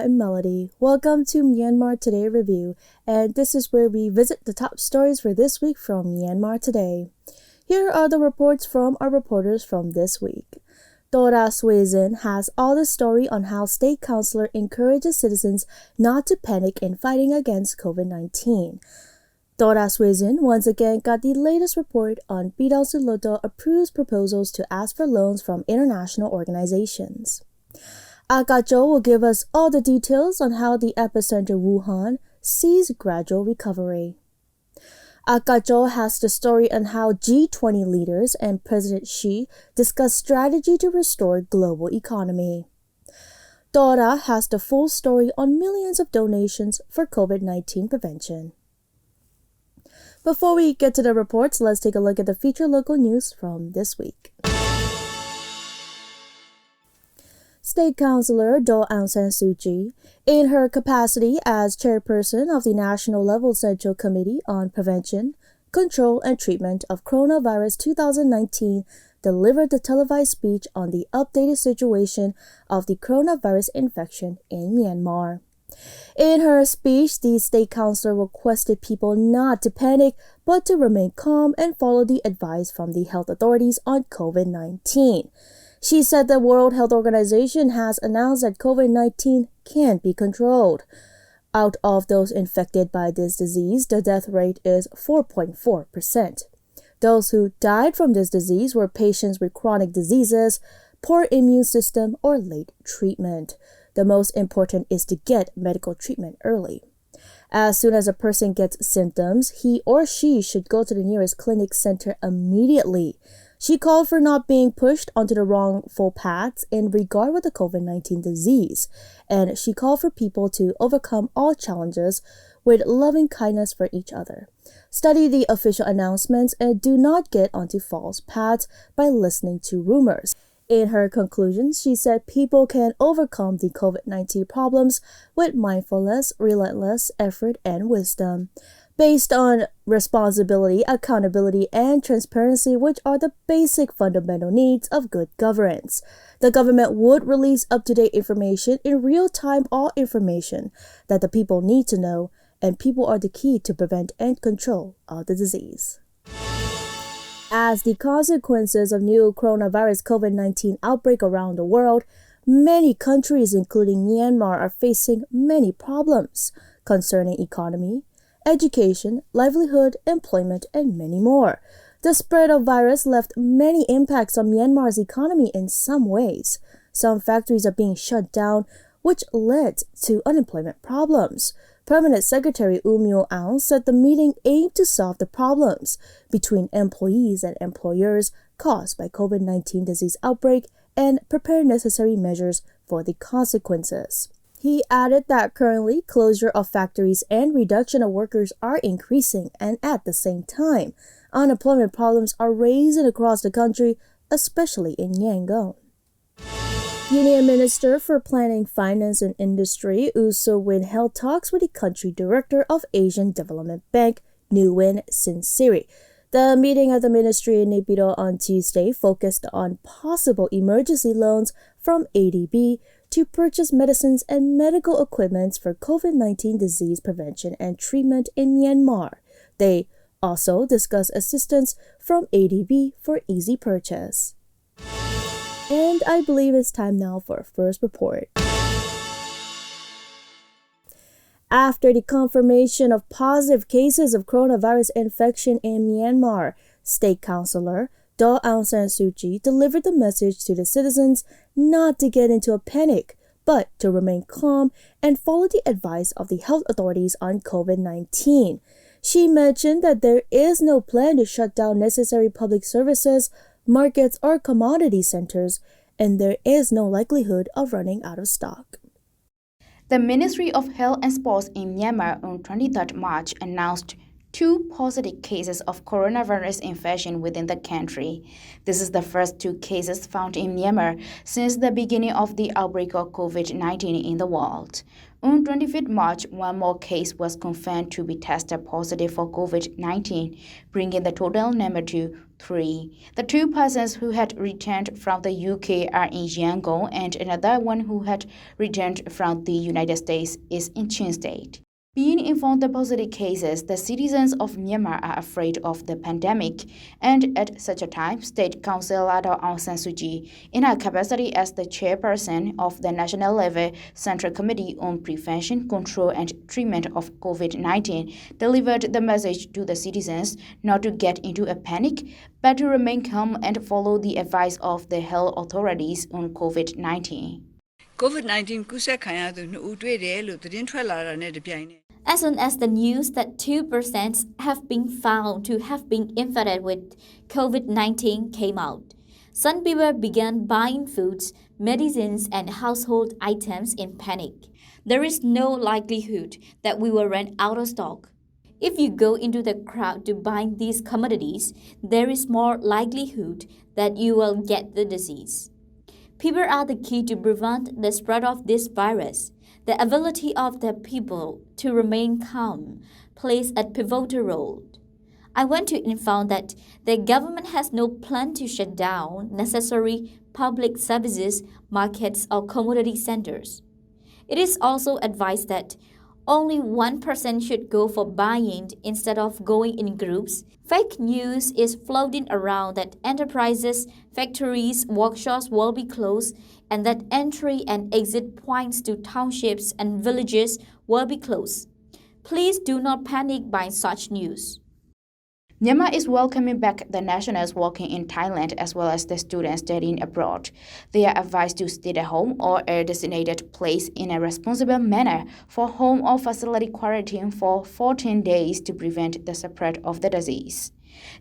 I'm Melody. Welcome to Myanmar Today Review, and this is where we visit the top stories for this week from Myanmar Today. Here are the reports from our reporters from this week. Tora Swayzin has all the story on how State Counsellor encourages citizens not to panic in fighting against COVID-19. Tora Swayzin once again got the latest report on Pyidaungsu Hluttaw approves proposals to ask for loans from international organizations. Akacho will give us all the details on how the epicenter Wuhan sees gradual recovery. Akacho has the story on how G20 leaders and President Xi discuss strategy to restore global economy. Dora has the full story on millions of donations for COVID-19 prevention. Before we get to the reports, let's take a look at the featured local news from this week. State Counsellor Aung San Suu Kyi, in her capacity as chairperson of the National Level Central Committee on Prevention, Control and Treatment of Coronavirus 2019, delivered the televised speech on the updated situation of the coronavirus infection in Myanmar. In her speech, the State Counsellor requested people not to panic, but to remain calm and follow the advice from the health authorities on COVID-19. She said the World Health Organization has announced that COVID-19 can't be controlled. Out of those infected by this disease, the death rate is 4.4%. Those who died from this disease were patients with chronic diseases, poor immune system, or late treatment. The most important is to get medical treatment early. As soon as a person gets symptoms, he or she should go to the nearest clinic center immediately. She called for not being pushed onto the wrongful paths in regard with the COVID-19 disease, and she called for people to overcome all challenges with loving kindness for each other. Study the official announcements and do not get onto false paths by listening to rumors. In her conclusions, she said people can overcome the COVID-19 problems with mindfulness, relentless effort, and wisdom, based on responsibility, accountability, and transparency, which are the basic fundamental needs of good governance. The government would release up-to-date information in real time, all information that the people need to know, and people are the key to prevent and control of the disease. As the consequences of new coronavirus COVID-19 outbreak around the world, many countries, including Myanmar, are facing many problems concerning economy, education, livelihood, employment, and many more. The spread of virus left many impacts on Myanmar's economy in some ways. Some factories are being shut down, which led to unemployment problems. Permanent Secretary Myo Aung said the meeting aimed to solve the problems between employees and employers caused by COVID-19 disease outbreak and prepare necessary measures for the consequences. He added that currently closure of factories and reduction of workers are increasing, and at the same time, unemployment problems are rising across the country, especially in Yangon. Union Minister for Planning, Finance and Industry Also Win held talks with the country director of Asian Development Bank, Nguyen Sin Siri. The meeting at the ministry in Naypyidaw on Tuesday focused on possible emergency loans from ADB to purchase medicines and medical equipment for COVID-19 disease prevention and treatment in Myanmar. They also discussed assistance from ADB for easy purchase. And I believe it's time now for our first report. After the confirmation of positive cases of coronavirus infection in Myanmar, State Counsellor Aung San Suu Kyi delivered the message to the citizens not to get into a panic, but to remain calm and follow the advice of the health authorities on COVID-19. She mentioned that there is no plan to shut down necessary public services, markets, or commodity centers, and there is no likelihood of running out of stock. The Ministry of Health and Sports in Myanmar on 23rd March announced 2 positive cases of coronavirus infection within the country. This is the first 2 cases found in Myanmar since the beginning of the outbreak of COVID-19 in the world. On 25th March, 1 more case was confirmed to be tested positive for COVID-19, bringing the total number to 3. The 2 persons who had returned from the UK are in Yangon and another one who had returned from the United States is in Chin State. Being informed the positive cases, the citizens of Myanmar are afraid of the pandemic, and at such a time, State Counsellor Pyidaungsu Hluttaw, in her capacity as the chairperson of the National Level Central Committee on Prevention, Control and Treatment of COVID-19, delivered the message to the citizens not to get into a panic, but to remain calm and follow the advice of the health authorities on COVID-19. COVID-19 ကူးစက်ခံရသူ2ဦးတွေ့တယ်လို့သတင်းထွက်လာတာနဲ့တပြိုင်နက် As soon as the news that 2% have been found to have been infected with COVID-19 came out, some people began buying foods, medicines, and household items in panic. There is no likelihood that we will run out of stock. If you go into the crowd to buy these commodities, there is more likelihood that you will get the disease. People are the key to prevent the spread of this virus. The ability of the people to remain calm plays a pivotal role. I want to inform that the government has no plan to shut down necessary public services, markets, or commodity centers. It is also advised that only 1% should go for buying instead of going in groups. Fake news is floating around that enterprises, factories, workshops will be closed and that entry and exit points to townships and villages will be closed. Please do not panic by such news. Myanmar is welcoming back the nationals working in Thailand as well as the students studying abroad. They are advised to stay at home or a designated place in a responsible manner for home or facility quarantine for 14 days to prevent the spread of the disease.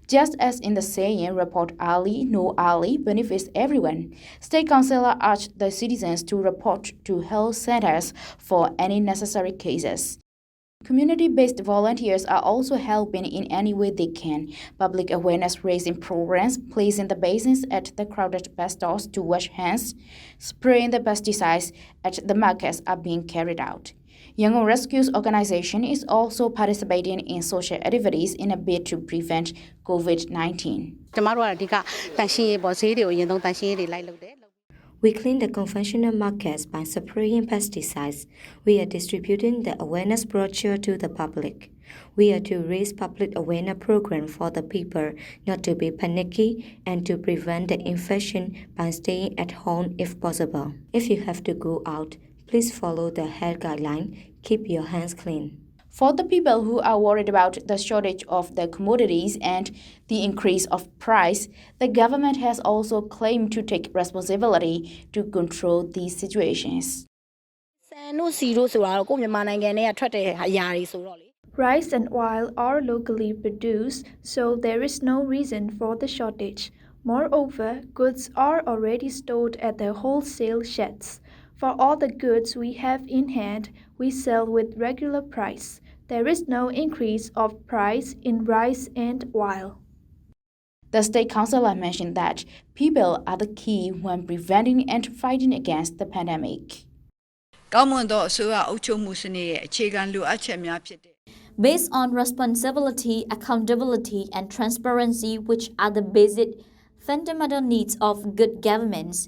Just as in the saying, report early, know early benefits everyone, State Counsellor urged the citizens to report to health centers for any necessary cases. Community-based volunteers are also helping in any way they can. Public awareness raising programs, placing the basins at the crowded bus stops to wash hands, spraying the pesticides at the markets are being carried out. Yangon Rescue's organization is also participating in social activities in a bid to prevent COVID-19. We clean the conventional markets by spraying pesticides. We are distributing the awareness brochure to the public. We are to raise public awareness program for the people not to be panicky and to prevent the infection by staying at home if possible. If you have to go out, please follow the health guideline. Keep your hands clean. For the people who are worried about the shortage of the commodities and the increase of price, the government has also claimed to take responsibility to control these situations. Rice and oil are locally produced, so there is no reason for the shortage. Moreover, goods are already stored at the wholesale sheds. For all the goods we have in hand, we sell with regular price. There is no increase of price in rice and oil. The State Counsellor mentioned that people are the key when preventing and fighting against the pandemic. ကောင်းမွန်သောအစိုးရအုပ်ချုပ်မှုစနစ်ရဲ့အခြေခံလိုအပ်ချက်များဖြစ်တဲ့ Based on responsibility, accountability, and transparency, which are the basic fundamental needs of good governance,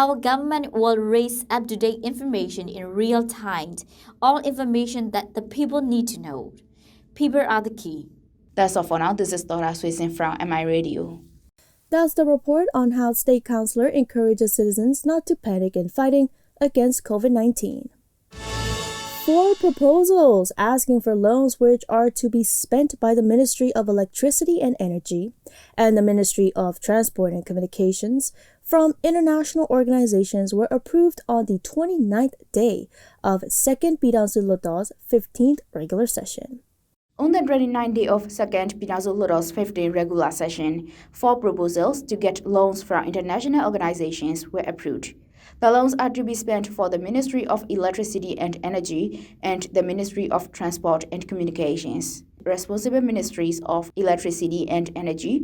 our government will raise up-to-date information in real time, all information that the people need to know. People are the key. That's all for now. This is Dora Swayson from MI Radio. That's the report on how State Counsellor encourages citizens not to panic in fighting against COVID-19. 4 proposals asking for loans which are to be spent by the Ministry of Electricity and Energy and the Ministry of Transport and Communications from international organizations were approved on the 29th day of 2nd Pyidaungsu Hluttaw's 15th regular session. On the 29th day of 2nd Pyidaungsu Hluttaw's 15th regular session, 4 proposals to get loans from international organizations were approved. The loans are to be spent for the Ministry of Electricity and Energy and the Ministry of Transport and Communications. Responsible ministries of Electricity and Energy,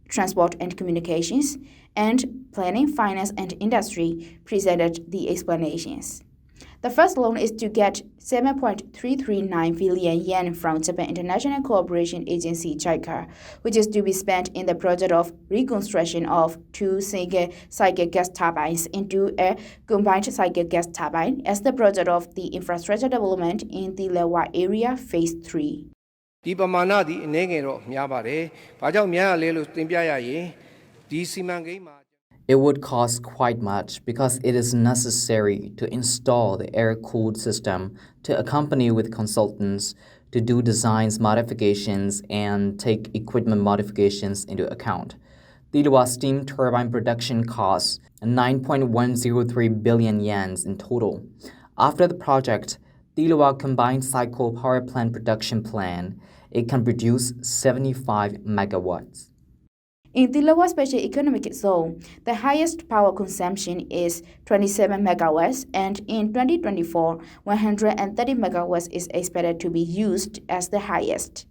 Transport and Communications, and Planning, Finance and Industry presented the explanations. The first loan is to get 7.339 billion yen from Japan International Cooperation Agency (JICA), which is to be spent in the project of reconstruction of 2 single cycle gas turbines into a combined cycle gas turbine as the project of the infrastructure development in the Lewa area Phase 3. ဒီပမာဏသည်အနေငယ်တော့များပါတယ်။ဘာကြောင့်များရလဲလို့သင်ပြရရင်ဒီစီမံကိန်းမှာ It would cost quite much because it is necessary to install the air-cooled system to accompany with consultants to do designs modifications and take equipment modifications into account. The Lewa steam turbine production costs 9.103 billion yen in total. After the project, the Lewa combined cycle power plant production plan, it can produce 75 megawatts. In the Lewa Special Economic Zone, the highest power consumption is 27 megawatts, and in 2024, 130 megawatts is expected to be used as the highest.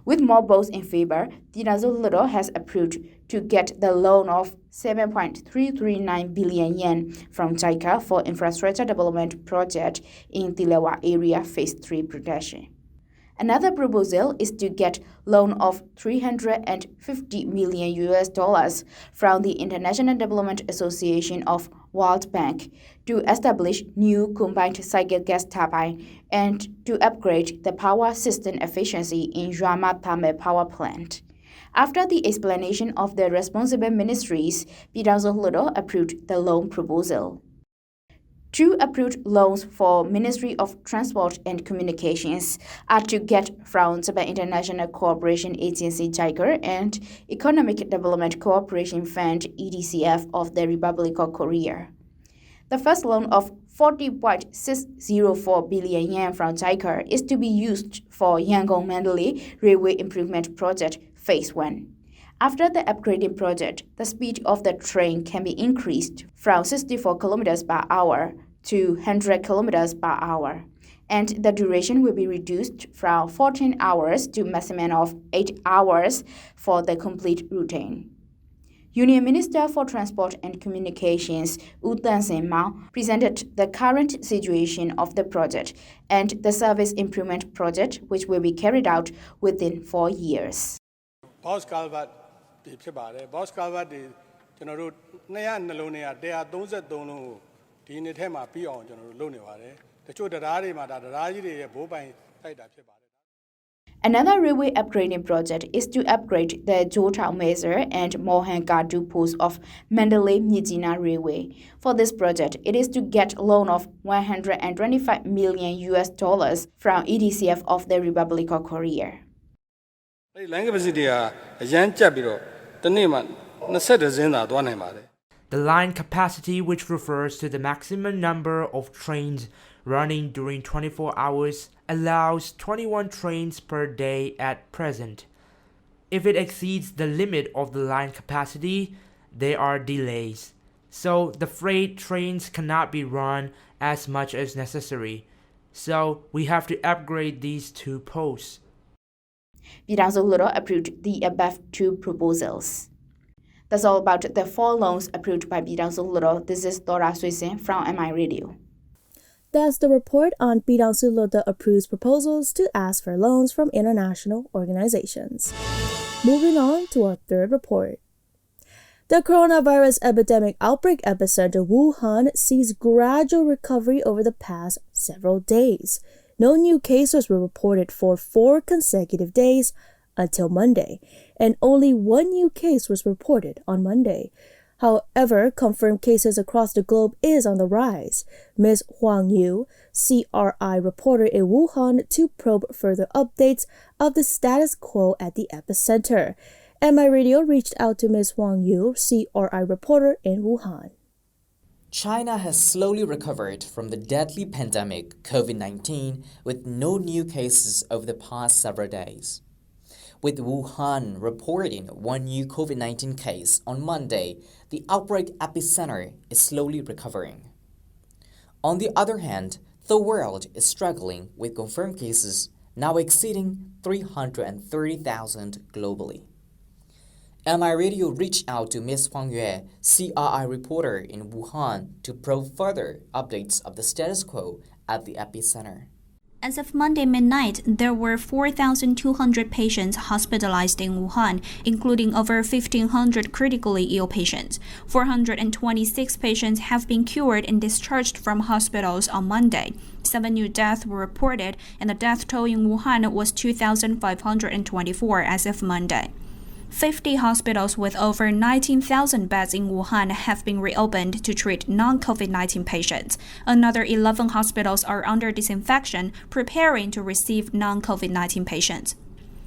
With more votes in favor, Pyidaungsu Hluttaw has approved to get the loan of 7.339 billion yen from JICA for infrastructure development project in the Lewa area Phase 3 production. Another proposal is to get loan of $350 million from the International Development Association of World Bank to establish new combined cycle gas turbine and to upgrade the power system efficiency in Yama Thermal Power Plant. After the explanation of the responsible ministries, Pyidaungsu Hluttaw approved the loan proposal. 2 approved loans for Ministry of Transport and Communications are to get from Japan International Cooperation Agency (JICA) and Economic Development Cooperation Fund (EDCF) of the Republic of Korea. The first loan of 40.604 billion yen from JICA is to be used for Yangon-Mandalay Railway Improvement Project Phase 1. After the upgrading project, the speed of the train can be increased from 64 kilometers per hour to 100 kilometers per hour, and the duration will be reduced from 14 hours to a maximum of 8 hours for the complete routine. Union Minister for Transport and Communications, Mao, presented the current situation of the project and the service improvement project, which will be carried out within 4 years. Boss Calvert ဖြစ်ပါတယ် Boss Calvert တွေကျွန်တော်တို့200နှလုံးနဲ့133လုံးကိုဒီနှစ်ထဲမှာပြီးအောင်ကျွန်တော်တို့လုပ်နေပါတယ်တချို့တရားတွေမှာဒါတရားကြီးတွေရဲ့ဘိုးပိုင်တိုက်တာဖြစ်ပါတယ် Another railway upgrading project is to upgrade the Jotao Mezer and Mohan Gadu post of Mandalay Mijina Railway. For this project, it is to get a loan of $125 million from EDCF of the Republic of Korea. အဲ့ဒီ line capacity ကအရန်ကြက်ပြီးတော့တနေ့မှ20စင်းသာသွားနိုင်ပါတယ် The line capacity, which refers to the maximum number of trains running during 24 hours, allows 21 trains per day at present. If it exceeds the limit of the line capacity, there are delays. So the freight trains cannot be run as much as necessary. So we have to upgrade these 2 posts. Pyidaungsu Hluttaw approved the above 2 proposals. That's all about the 4 loans approved by Pyidaungsu Hluttaw. This is Dora Suisen from MI Radio. That's the report on Pyidaungsu Hluttaw approves proposals to ask for loans from international organizations. Moving on to our third report. The coronavirus epidemic outbreak epicenter Wuhan sees gradual recovery over the past several days. No new cases were reported for 4 consecutive days until Monday, and only 1 new case was reported on Monday. However, confirmed cases across the globe is on the rise. Ms. Huang Yu, CRI reporter in Wuhan, to probe further updates of the status quo at the epicenter. MI Radio reached out to Ms. Huang Yu, CRI reporter in Wuhan. China has slowly recovered from the deadly pandemic COVID-19 with no new cases over the past several days. With Wuhan reporting 1 new COVID-19 case on Monday, the outbreak epicenter is slowly recovering. On the other hand, the world is struggling with confirmed cases now exceeding 330,000 globally. MI Radio reached out to Ms. Huang Yue, CRI reporter in Wuhan, to probe further updates of the status quo at the epicenter. As of Monday midnight, there were 4,200 patients hospitalized in Wuhan, including over 1,500 critically ill patients. 426 patients have been cured and discharged from hospitals on Monday. 7 new deaths were reported, and the death toll in Wuhan was 2,524 as of Monday. 50 hospitals with over 19,000 beds in Wuhan have been reopened to treat non-COVID-19 patients. Another 11 hospitals are under disinfection, preparing to receive non-COVID-19 patients.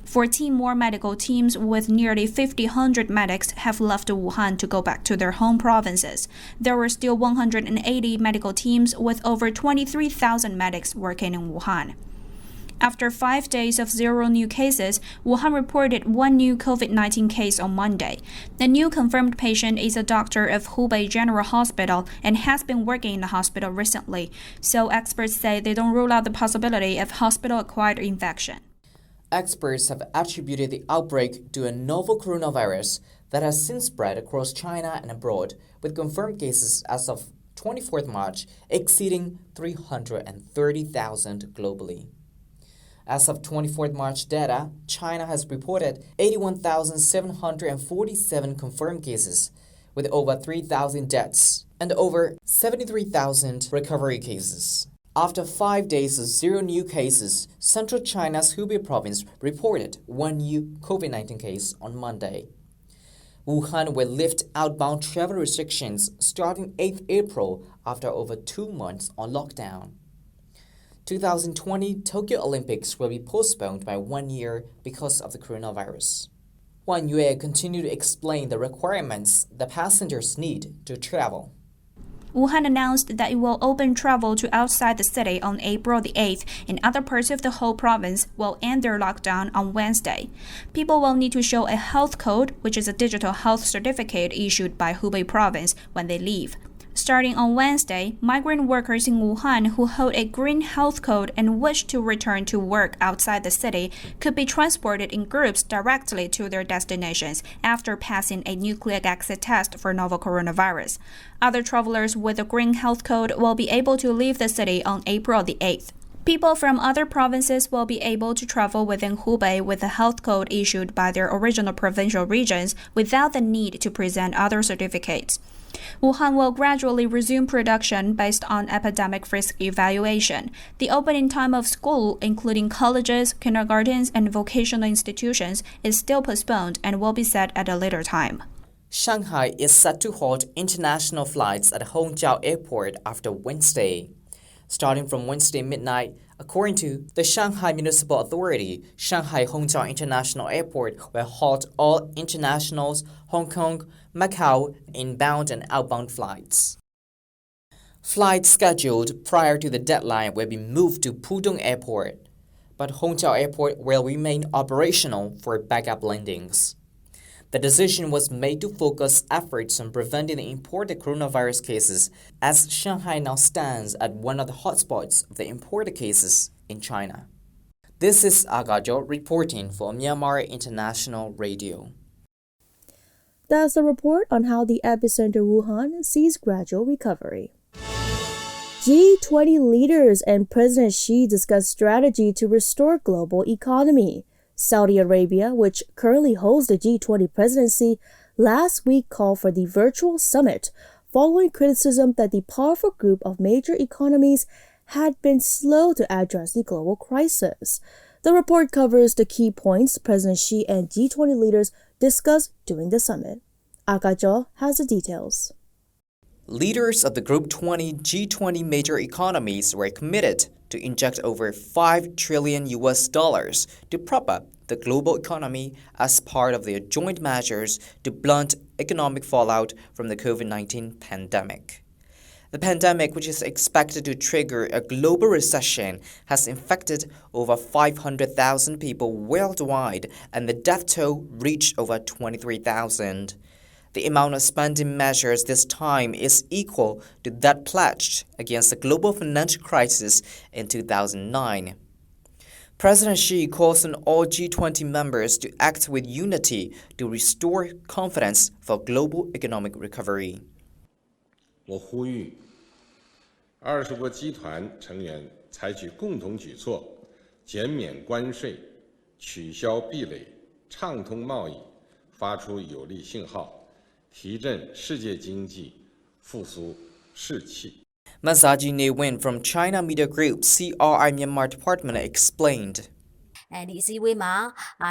14 more medical teams with nearly 1,500 medics have left Wuhan to go back to their home provinces. There were still 180 medical teams with over 23,000 medics working in Wuhan. After 5 days of 0 new cases, Wuhan reported 1 new COVID-19 case on Monday. The new confirmed patient is a doctor of Hubei General Hospital and has been working in the hospital recently, so experts say they don't rule out the possibility of hospital-acquired infection. Experts have attributed the outbreak to a novel coronavirus that has since spread across China and abroad, with confirmed cases as of 24th March exceeding 330,000 globally. As of 24th March data, China has reported 81,747 confirmed cases, with over 3,000 deaths and over 73,000 recovery cases. After 5 days of 0 new cases, central China's Hubei province reported 1 new COVID-19 case on Monday. Wuhan will lift outbound travel restrictions starting 8th April after over 2 months on lockdown. 2020 Tokyo Olympics will be postponed by 1 year because of the coronavirus. Huang Yue continued to explain the requirements the passengers need to travel. Wuhan announced that it will open travel to outside the city on April the 8th, and other parts of the whole province will end their lockdown on Wednesday. People will need to show a health code, which is a digital health certificate issued by Hubei province, when they leave. Starting on Wednesday, migrant workers in Wuhan who hold a green health code and wish to return to work outside the city could be transported in groups directly to their destinations after passing a nucleic acid test for novel coronavirus. Other travelers with a green health code will be able to leave the city on April the 8th. People from other provinces will be able to travel within Hubei with a health code issued by their original provincial regions without the need to present other certificates. Wuhan will gradually resume production based on epidemic risk evaluation. The opening time of school, including colleges, kindergartens, and vocational institutions, is still postponed and will be set at a later time. Shanghai is set to halt international flights at Hongqiao Airport after Wednesday. Starting from Wednesday midnight, according to the Shanghai Municipal Authority, Shanghai Hongqiao International Airport will halt all internationals, Hong Kong, Macau, inbound and outbound flights. Flights scheduled prior to the deadline will be moved to Pudong Airport, but Hongqiao Airport will remain operational for backup landings. The decision was made to focus efforts on preventing the imported coronavirus cases, as Shanghai now stands at one of the hotspots of the imported cases in China. This is Agajo reporting for Myanmar International Radio. That's a report on how the epicenter Wuhan sees gradual recovery. G20 leaders and President Xi discuss strategy to restore global economy. Saudi Arabia, which currently holds the G20 presidency, last week called for the virtual summit, following criticism that the powerful group of major economies had been slow to address the global crisis. The report covers the key points President Xi and G20 leaders discussed during the summit. Akajo has the details. Leaders of the Group 20 G20 major economies were committed to inject over $5 trillion to prop up the global economy as part of their joint measures to blunt economic fallout from the COVID-19 pandemic. The pandemic, which is expected to trigger a global recession, has infected over 500,000 people worldwide, and the death toll reached over 23,000. The amount of spending measures this time is equal to that pledged against the global financial crisis in 2009. President Xi calls on all G20 members to act with unity to restore confidence for global economic recovery. 我呼吁20国集团成员采取共同举措，减免关税、取消壁垒、畅通贸易，发出有力信号，提振世界经济，复苏士气。 Masaji Ne-win from China Media Group CRI Myanmar Department explained. ဒီအစည်းအဝေးမှာ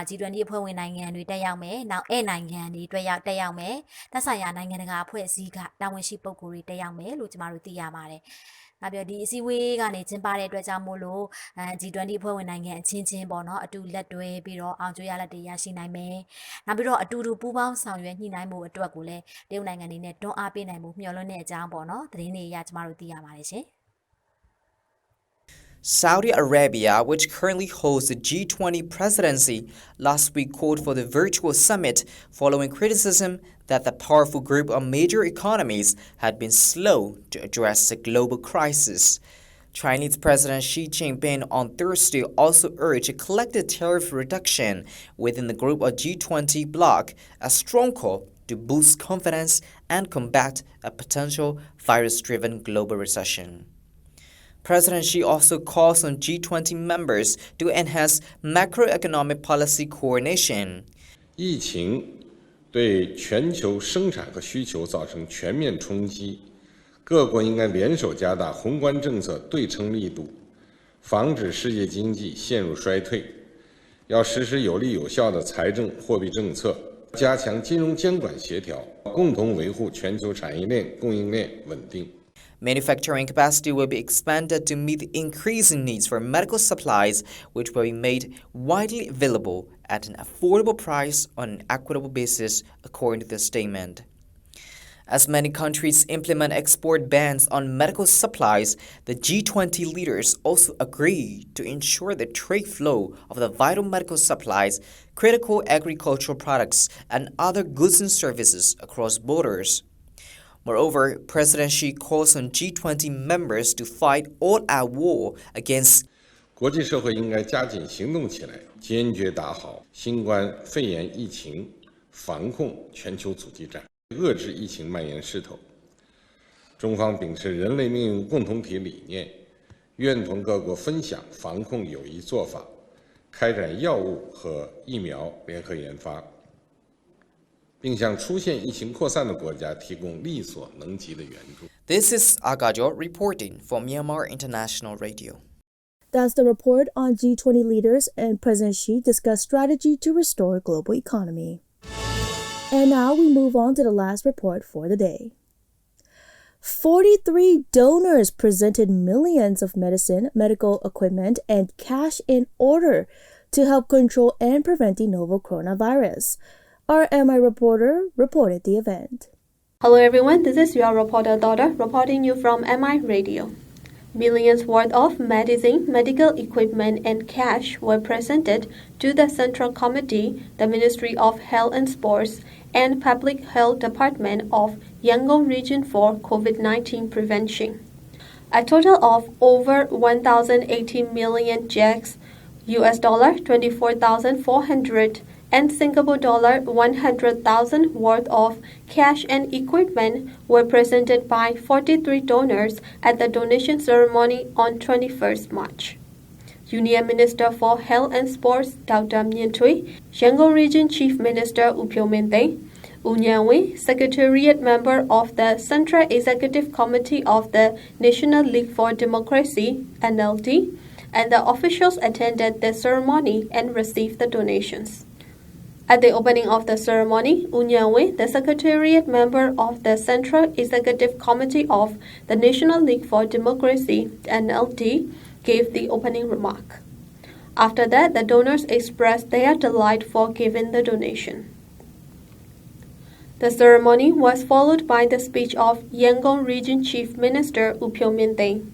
G20 အဖွဲ့ဝင်နိုင်ငံတွေတက်ရောက်မယ်နောက်နိုင်ငံတွေတက်ရောက်မယ်သက်ဆိုင်ရာနိုင်ငံတကာအဖွဲ့အစည်းကတာဝန်ရှိပုဂ္ဂိုလ်တွေတက်ရောက်မယ်လို့ကျမတို့သိရပါတယ်နောက်ပြီးဒီအစည်းအဝေးကနေကျင်းပတဲ့အတွက်ကြောင့်မို့လို့ G20 အဖွဲ့ဝင်နိုင်ငံအချင်းချင်းပေါ့နော်အတူလက်တွဲပြီးတော့အောင်ကြွေးရလက်တွေရရှိနိုင်မယ်နောက်ပြီးတော့အတူတူပူးပေါင်းဆောင်ရွက်ညှိနှိုင်းမှုအတွက်ကိုလည်းတရုတ်နိုင်ငံတွေနဲ့တွန်းအားပေးနိုင်မှုမျှော်လင့်တဲ့အကြောင်းပေါ့နော်သတင်းတွေအရကျမတို့သိရပါတယ်ရှင် Saudi Arabia, which currently holds the G20 presidency, last week called for the virtual summit following criticism that the powerful group of major economies had been slow to address the global crisis. Chinese President Xi Jinping on Thursday also urged a collective tariff reduction within the group of G20 bloc, a strong call to boost confidence and combat a potential virus-driven global recession. President Xi also calls on G20 members to enhance macroeconomic policy coordination. 疫情对全球生产和需求造成全面冲击，各国应该联手加大宏观政策对称力度，防止世界经济陷入衰退。要实施有力有效的财政货币政策，加强金融监管协调，共同维护全球产业链供应链稳定。 Manufacturing capacity will be expanded to meet the increasing needs for medical supplies, which will be made widely available at an affordable price on an equitable basis, according to the statement. As many countries implement export bans on medical supplies, the G20 leaders also agreed to ensure the trade flow of the vital medical supplies, critical agricultural products, and other goods and services across borders. Moreover, President Xi calls on G20 members to fight all-out war against 国际社会应该加紧行动起来，坚决打好新冠肺炎疫情防控全球阻击战，遏制疫情蔓延势头。中方秉持人类命运共同体理念，愿同各国分享防控有益做法，开展药物和疫苗联合研发。 并向出现疫情扩散的国家提供力所能及的援助。 This is Agajo reporting for Myanmar International Radio. That's the report on G20 leaders and President Xi discuss strategy to restore global economy. And now we move on to the last report for the day. 43 donors presented millions of medicine, medical equipment, and cash in order to help control and prevent the novel coronavirus. Our MI reporter reported the event. Hello everyone, this is your reporter Dora reporting you from MI Radio. Millions worth of medicine, medical equipment and cash were presented to the Central Committee, the Ministry of Health and Sports, and Public Health Department of Yangon Region for COVID-19 prevention. A total of over 1,080 million jacks, US dollar 24,400 and Singapore dollar 100,000 worth of cash and equipment were presented by 43 donors at the donation ceremony on 21st March. Union Minister for Health and Sports Dr. Myen Tui, Yangon Region Chief Minister U Pyo Min Thein, U Nyan Wei, Secretariat Member of the Central Executive Committee of the National League for Democracy (NLD), and the officials attended the ceremony and received the donations. At the opening of the ceremony, U Nyan Wei, the Secretariat Member of the Central Executive Committee of the National League for Democracy (NLD), gave the opening remark. After that, the donors expressed their delight for giving the donation. The ceremony was followed by the speech of Yangon Region Chief Minister U Pyo Min Thein.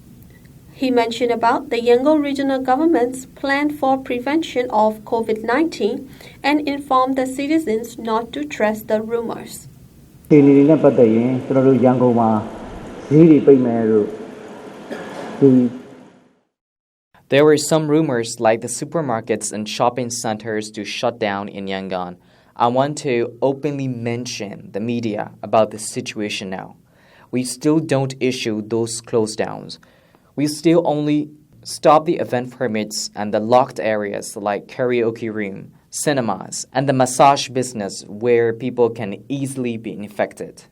He mentioned about the Yangon Regional Government's plan for prevention of COVID-19 and informed the citizens not to trust the rumors. There were some rumors like the supermarkets and shopping centers to shut down in Yangon. I want to openly mention the media about the situation now. We still don't issue those close downs. We still only stop the event permits and the locked areas like karaoke room, cinemas, and the massage business where people can easily be infected.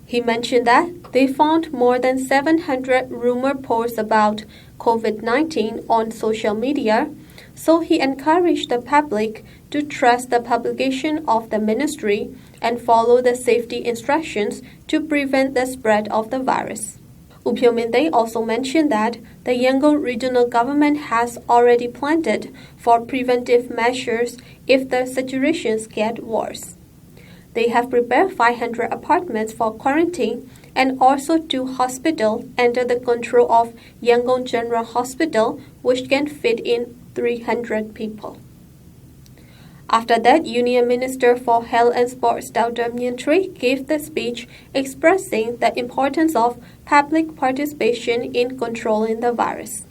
He mentioned that they found more than 700 rumor posts about COVID-19 on social media, so he encouraged the public to trust the publication of the ministry and follow the safety instructions to prevent the spread of the virus. Upyominthe also mentioned that the Yangon regional government has already planned for preventive measures if the situations get worse. They have prepared 500 apartments for quarantine and also 2 hospitals under the control of Yangon General Hospital, which can fit in 300 people. After that, Union Minister for Health and Sports Dr. Myintri gave the speech expressing the importance of public participation in controlling the virus.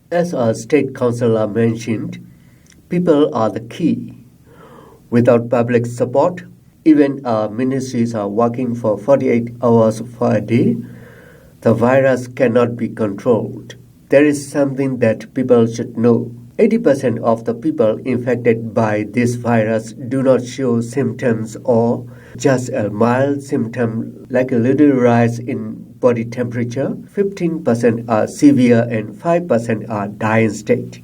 As our state councillor mentioned, people are the key. Without public support, even our ministries are working for 48 hours for a day, the virus cannot be controlled. There is something that people should know. 80% of the people infected by this virus do not show symptoms or just a mild symptom like a little rise in body temperature. 15% are severe and 5% are dying state.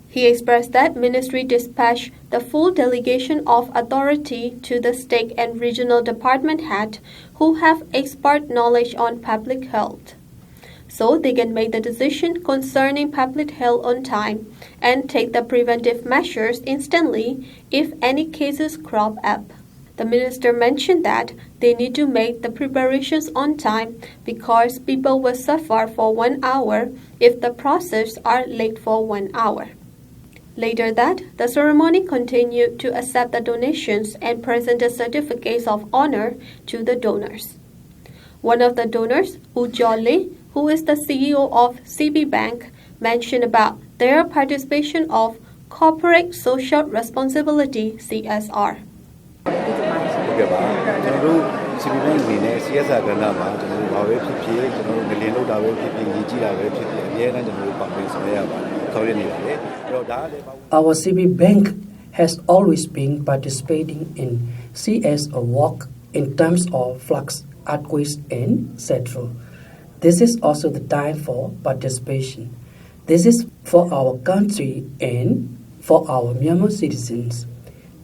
He expressed that ministry dispatched the full delegation of authority to the state and regional department head who have expert knowledge on public health, so they can make the decision concerning public health on time and take the preventive measures instantly if any cases crop up. The minister mentioned that they need to make the preparations on time because people will suffer for 1 hour if the process are late for 1 hour. Later that, the ceremony continued to accept the donations and presented certificates of honor to the donors. One of the donors, Ujole, who is the CEO of CB Bank, mentioned about their participation of Corporate Social Responsibility (CSR). CB Bank အနေနဲ့ CSR ကဏ္ဍမှာကျွန်တော်တို့ဘာပဲဖြစ်ဖြစ်ကျွန်တော်တို့ငလင်လောက်တာပဲဖြစ်ဖြစ်ရည်ကြီးတာပဲဖြစ်ဖြစ်အများနဲ့ကျွန်တော်တို့ပတ်သက်ဆောင်ရွက်ရပါတယ်ဆောင်ရွက်နေပါတယ်အဲ့တော့ဒါကလည်း Our CB Bank has always been participating in CSR work in terms of floods, earthquakes and etc. This is also the time for participation. This is for our country and for our Myanmar citizens.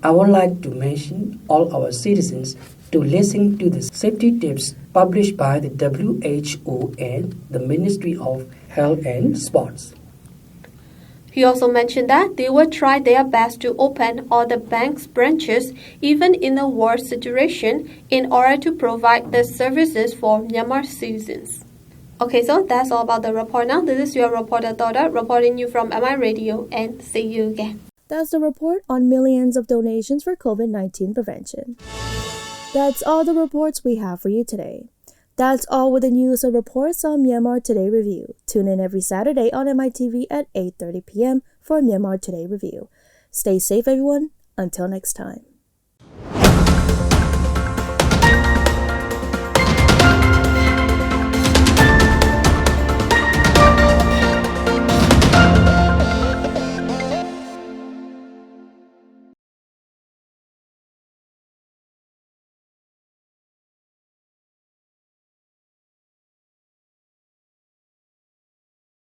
I would like to mention all our citizens to listen to the safety tips published by the WHO and the Ministry of Health and Sports. He also mentioned that they will try their best to open all the bank's branches even in the worst situation in order to provide the services for Myanmar citizens. Okay, so that's all about the report now. This is your reporter Thoda reporting you from MI Radio, and see you again. That's the report on millions of donations for COVID-19 prevention. That's all the reports we have for you today. That's all with the news and reports on Myanmar Today Review. Tune in every Saturday on MITV at 8:30 p.m. for Myanmar Today Review. Stay safe, everyone. Until next time.